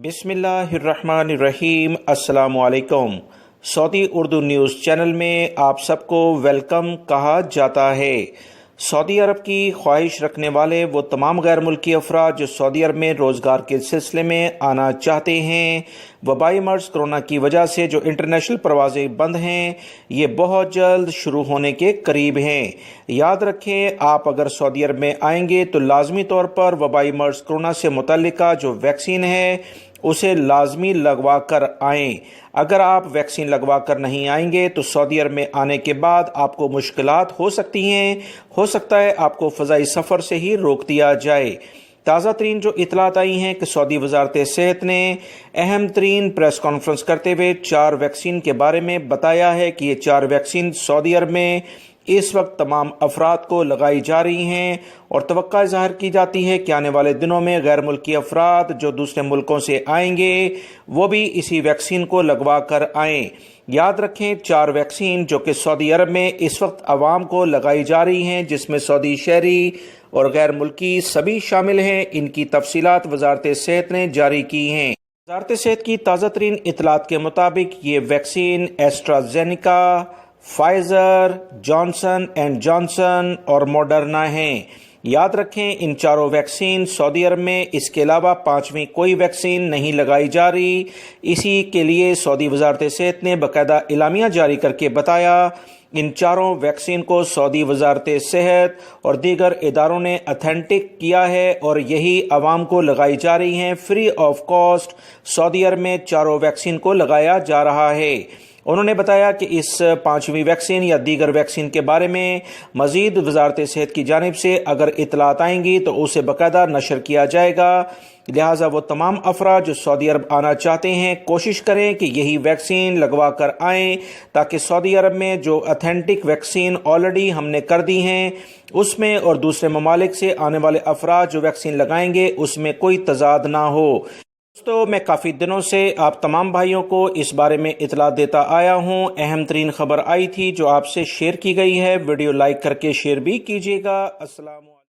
बिस्मिल्लाहिर्रहमानिर्रहीम। अस्सलामु अलैकुम। सऊदी उर्दू न्यूज़ चैनल में आप सबको वेलकम कहा जाता है। सऊदी अरब की ख्वाहिश रखने वाले वो तमाम गैर मुल्की अफराद जो सऊदी अरब में रोज़गार के सिलसिले में आना चाहते हैं, वबाई मर्ज़ कोरोना की वजह से जो इंटरनेशनल परवाज़ें बंद हैं, ये बहुत जल्द शुरू होने के करीब हैं। याद रखें, आप अगर सऊदी अरब में आएंगे तो लाजमी तौर पर वबाई मर्ज़ कोरोना से मुतल्लिका जो वैक्सीन है उसे लाजमी लगवा कर आएँ। अगर आप वैक्सीन लगवा कर नहीं आएंगे तो सऊदी अरब में आने के बाद आपको मुश्किलात हो सकती हैं। हो सकता है आपको फ़ज़ाई सफ़र से ही रोक दिया जाए। ताज़ा तरीन जो इतलात आई हैं कि सऊदी वज़ारत सेहत ने अहम तरीन प्रेस कॉन्फ्रेंस करते हुए 4 वैक्सीन के बारे में बताया है कि ये 4 वैक्सीन सऊदी अरब में इस वक्त तमाम अफराद को लगाई जा रही हैं और तवक्का ज़ाहिर की जाती है कि आने वाले दिनों में गैर मुल्की अफराद जो दूसरे मुल्कों से आएंगे वो भी इसी वैक्सीन को लगवा कर आएँ। याद रखें, 4 वैक्सीन जो कि सऊदी अरब में इस वक्त आवाम को लगाई जा रही हैं, जिसमें सऊदी शहरी और गैर मुल्की सभी शामिल हैं। इनकी तफसीलात वज़ारत सेहत ने जारी की हैं। वज़ारत सेहत की ताज़ा तरीन इतलात के मुताबिक ये vaccine AstraZeneca, Pfizer, Johnson and Johnson और मॉडर्ना हैं। याद रखें, इन चारों वैक्सीन सऊदी अरब में इसके अलावा 5वीं कोई वैक्सीन नहीं लगाई जा रही। इसी के लिए सऊदी वज़ारत सेहत ने बाकायदा इलामिया जारी करके बताया, इन चारों वैक्सीन को सऊदी वज़ारत सेहत और दीगर इदारों ने अथेंटिक किया है और यही आवाम को लगाई जा रही हैं। फ्री ऑफ कॉस्ट सऊदी अरब में चारों वैक्सीन को लगाया जा रहा है। उन्होंने बताया कि इस 5वीं वैक्सीन या दीगर वैक्सीन के बारे में मज़ीद वज़ारत सेहत की जानिब से अगर इतलात आएंगी तो उसे बाकायदा नशर किया जाएगा। लिहाजा वो तमाम अफराद जो सऊदी अरब आना चाहते हैं कोशिश करें कि यही वैक्सीन लगवा कर आएँ, ताकि सऊदी अरब में जो अथेंटिक वैक्सीन ऑलरेडी हमने कर दी हैं उसमें और दूसरे ममालिक से आने वाले अफराद जो वैक्सीन लगाएंगे उसमें कोई तज़ाद ना हो। दोस्तों, मैं काफ़ी दिनों से आप तमाम भाइयों को इस बारे में इतला देता आया हूं। अहम तरीन खबर आई थी जो आपसे शेयर की गई है। वीडियो लाइक करके शेयर भी कीजिएगा। अस्सलाम।